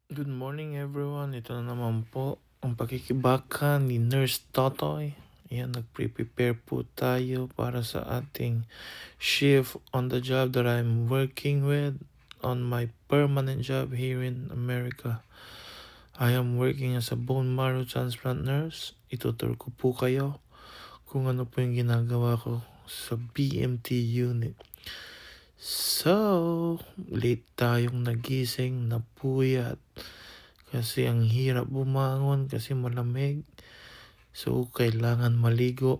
Good morning everyone. Ito na naman po ang pakikibaka ni Nurse Totoy. Ayan, nagpre-prepare po tayo para sa ating shift on the job that I'm working with on my permanent job here in America. I am working as a bone marrow transplant nurse. Itutur ko po kayo kung ano po yung ginagawa ko sa BMT unit. So, late tayong nagising, napuyat. Kasi ang hirap bumangon kasi malamig. So, kailangan maligo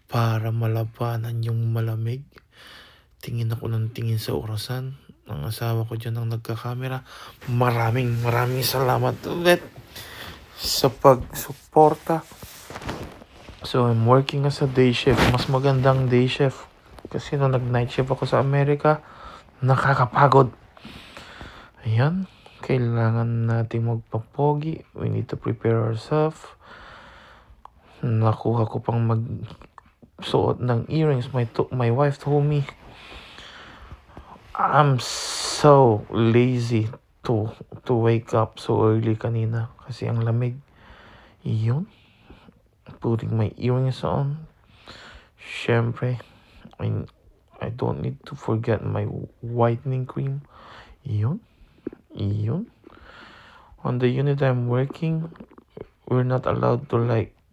para malabanan yung malamig. Tingin ako ng tingin sa orasan. Ang asawa ko dyan ang nagkakamera. Maraming salamat ulit sa pagsuporta. So, I'm working as a day shift. Mas magandang day shift. Kasi nung nag-night shift ako sa Amerika, nakakapagod. Ayan. Kailangan nating magpapogi. We need to prepare ourselves. Nakuha ko pang magsuot ng earrings. My wife told me, I'm so lazy to wake up so early kanina. Kasi ang lamig. Yun. Putting my earrings on. Syempre, I don't need to forget my whitening cream. Yun. On the unit I'm working, we're not allowed to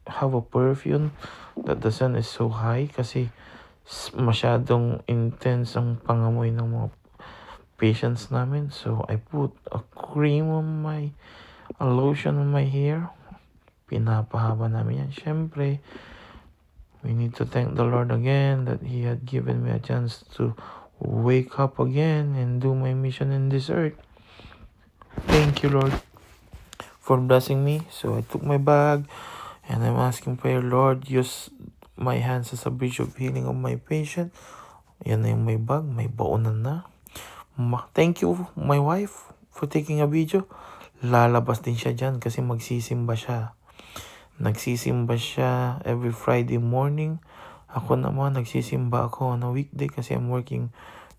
have a perfume that the sun is so high kasi masyadong intense ang pangamoy ng mga patients namin. So I put a cream on a lotion on my hair. Pinapahaba namin yan. Syempre, we need to thank the Lord again that He had given me a chance to wake up again and do my mission in this earth. Thank you, Lord, for blessing me. So I took my bag and I'm asking prayer, Lord, use my hands as a bridge of healing of my patient. Yan na yung may bag, may baonan na. Thank you, my wife, for taking a video. Lalabas din siya dyan kasi magsisimba siya. Nagsisimba siya every Friday morning. Ako naman, nagsisimba ako on a weekday kasi I'm working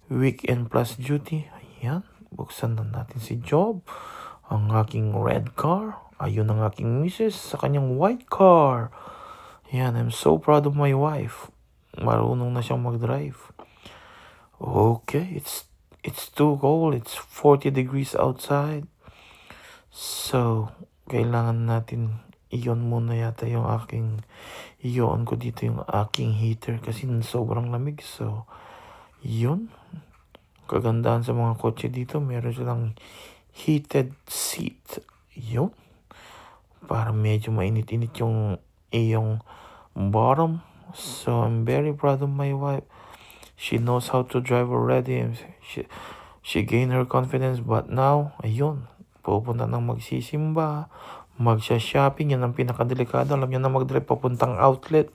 weekend plus duty. Ayan, buksan na natin si Job. Ang aking red car. Ayun ang aking misis sa kanyang white car. Ayan, I'm so proud of my wife. Marunong na siyang mag-drive. Okay, it's too cold. It's 40 degrees outside. So, kailangan natin iyon muna yata yung iyon ko dito yung aking heater kasi sobrang lamig. So, yun. Kagandahan sa mga kotse dito, meron silang heated seat. Yun. Para medyo mainit-init yung iyong bottom. So, I'm very proud of my wife. She knows how to drive already. She gained her confidence. But now, ayun, pupunta ng magsisimba, magsha-shopping. Yan ang pinakadelikado. Alam niya na mag-drive papuntang outlet.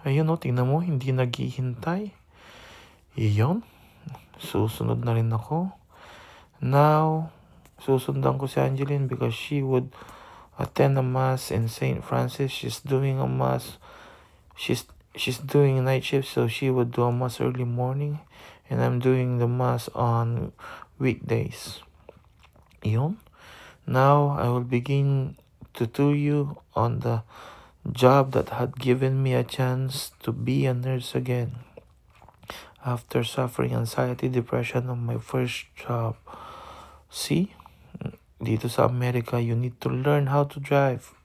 Ayun o, tingnan mo, hindi naghihintay. Iyon. Susunod na rin ako. Now, susundan ko si Angeline because she would attend a mass in St. Francis. She's doing a mass. She's doing a night shift, so she would do a mass early morning. And I'm doing the mass on weekdays. Iyon. Now, I will begin to do you on the job that had given me a chance to be a nurse again. After suffering anxiety, depression on my first job. See? Dito sa Amerika, you need to learn how to drive.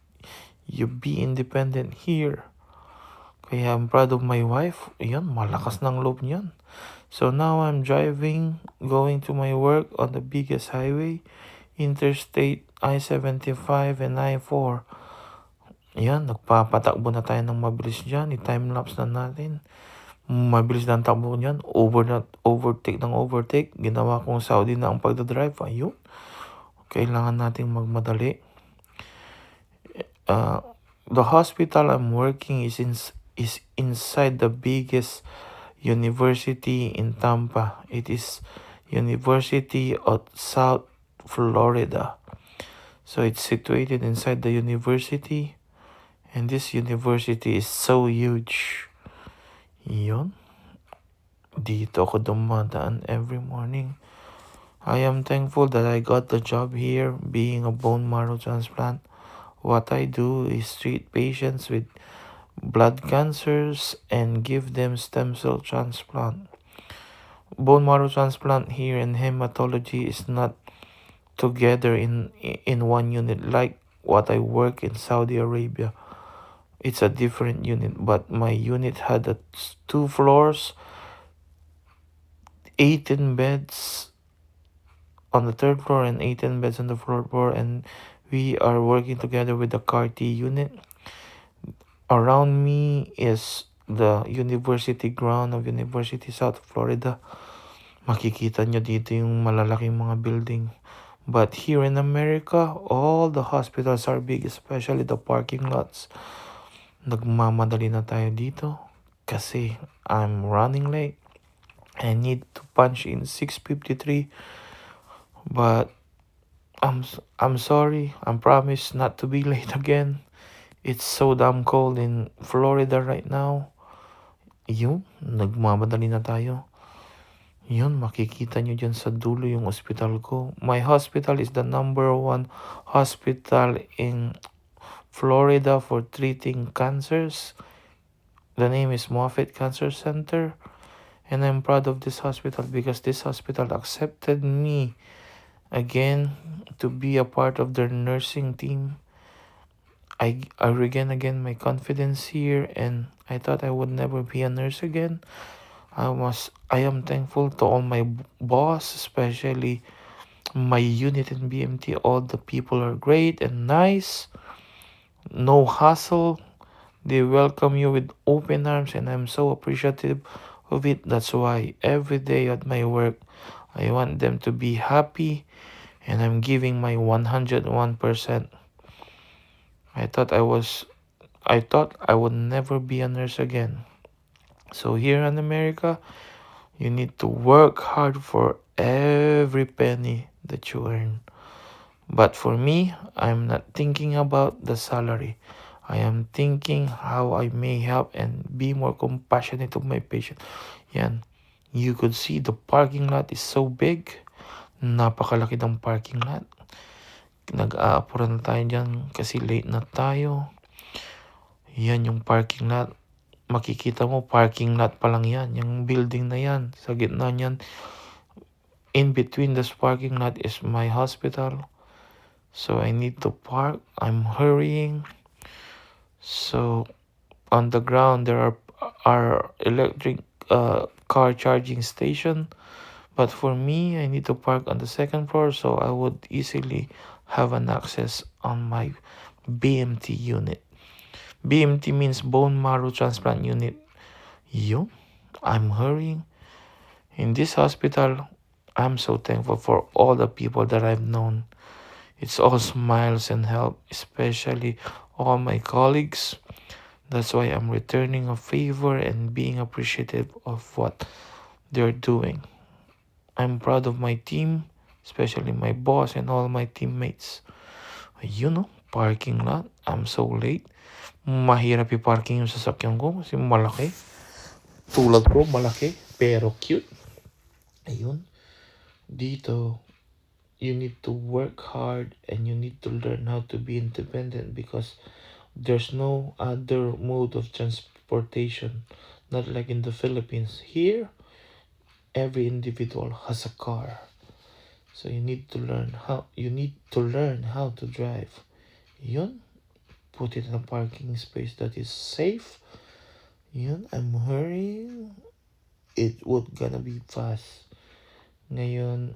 You be independent here. Kaya I'm proud of my wife. Ayan, malakas ng loob niyan. So now I'm driving, going to my work on the biggest highway, Interstate I-75 and I-4. Ayan, nagpapatakbo na tayo ng mabilis dyan. I-time-lapse na natin. Mabilis na ang takbo niyan. Overtake. Ginawa kong Saudi na ang pagdadrive. Ayun. Kailangan nating magmadali. The hospital I'm working is inside the biggest university in Tampa. It is University of South Florida. So it's situated inside the university. And this university is so huge. Yun. Dito ako dumadaan every morning. I am thankful that I got the job here being a bone marrow transplant. What I do is treat patients with blood cancers and give them stem cell transplant. Bone marrow transplant here in hematology is not together in one unit like what I work in Saudi Arabia. It's a different unit, but my unit had 2 floors, 18 beds on the third floor and 18 beds on the fourth floor, and we are working together with the CAR-T unit. Around me is the University ground of University South Florida. Makikita nyo dito yung malalaking mga building. But here in America, all the hospitals are big, especially the parking lots. Nagmamadali na tayo dito kasi I'm running late. I need to punch in 6:53, but I'm sorry. I promise not to be late again. It's so damn cold in Florida right now. Yun, nagmamadali na tayo. Yun, makikita nyo dyan sa dulo yung hospital ko. My hospital is the #1 hospital in Florida for treating cancers. The name is Moffitt Cancer Center. And I'm proud of this hospital because this hospital accepted me again to be a part of their nursing team. I regain again my confidence here, and I thought I would never be a nurse again. I am thankful to all my boss, especially my unit in BMT. All the people are great and nice. No hassle. They welcome you with open arms, and I'm so appreciative of it. That's why every day at my work, I want them to be happy, and I'm giving my 101%. I thought I would never be a nurse again. So here in America, you need to work hard for every penny that you earn. But for me, I'm not thinking about the salary. I am thinking how I may help and be more compassionate to my patient. Yan. You could see the parking lot is so big. Napakalaki ng parking lot. Nag-aapura na tayo dyan kasi late na tayo. Yan yung parking lot. Makikita mo, parking lot pa lang yan. Yung building na yan, sa gitna niyan. In between this parking lot is my hospital. So I need to park. I'm hurrying. So on the ground there are electric car charging station. But for me, I need to park on the second floor so I would easily have an access on my BMT unit. BMT means bone marrow transplant unit. I'm hurrying. In this hospital, I'm so thankful for all the people that I've known. It's all smiles and help, especially all my colleagues. That's why I'm returning a favor and being appreciative of what they're doing. I'm proud of my team, especially my boss and all my teammates. Parking lot. I'm so late. Mahirap i-parking yung sasakyan ko kasi malaki. Tulad ko, malaki, pero cute. Ayun. Dito, you need to work hard and you need to learn how to be independent because there's no other mode of transportation. Not like in the Philippines. Here, every individual has a car. So you need to learn how to drive. Yun. Put it in a parking space that is safe. Yun. I'm hurrying. It would gonna be fast. Ngayon,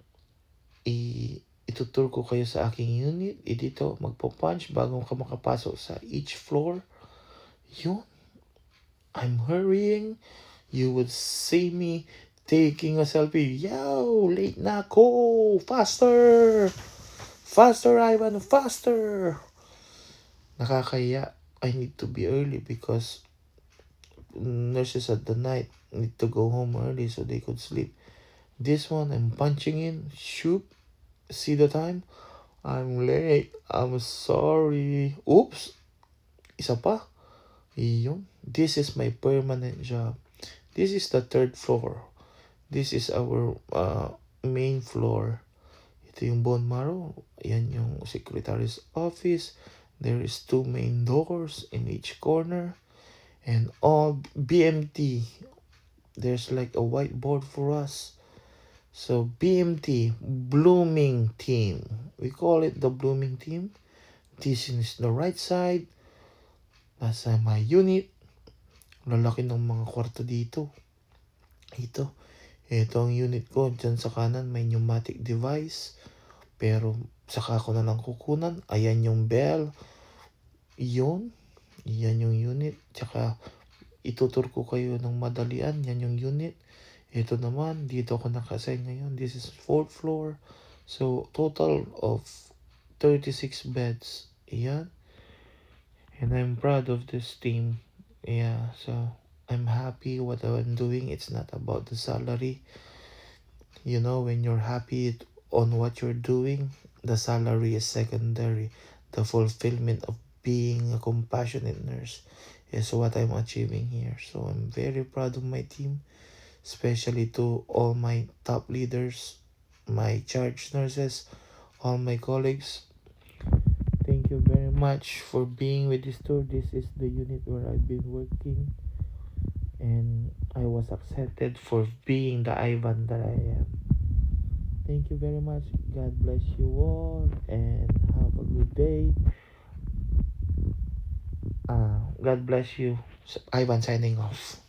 itutur ko kayo sa aking unit. Dito, magpo-punch bago ka makapasok sa each floor. Yun. I'm hurrying. You would see me taking a selfie. Yo, late na ako. Faster! Faster, Ivan, faster! Nakakaya. I need to be early because nurses at the night need to go home early so they could sleep. This one, I'm punching in. Shoot. See the time? I'm late. I'm sorry. Oops. Isa pa. Yun. This is my permanent job. This is the third floor. This is our main floor. Ito yung bone marrow. Ayan yung secretary's office. There is 2 main doors in each corner. And all BMT. There's like a whiteboard for us. So BMT, blooming team. We call it the blooming team. This is the right side. Nasa my unit. Lalaki ng mga kwarto dito. Ito ang unit ko. Diyan sa kanan may pneumatic device. Pero saka ko na lang kukunan. Ayan yung bell. Yan yung unit. Tsaka itutur ko kayo ng madalian. Yan yung unit. Ito naman, dito ako naka-assign ngayon. This is 4th floor. So, total of 36 beds. Ayan. And I'm proud of this team. Yeah, so I'm happy what I'm doing. It's not about the salary. You know, when you're happy on what you're doing, the salary is secondary. The fulfillment of being a compassionate nurse is what I'm achieving here. So I'm very proud of my team, especially to all my top leaders, my charge nurses, all my colleagues. Thank you very much for being with this tour. This is the unit where I've been working, and I was accepted for being the Ivan that I am. Thank you very much. God bless you all and have a good day. God bless you. Ivan signing off.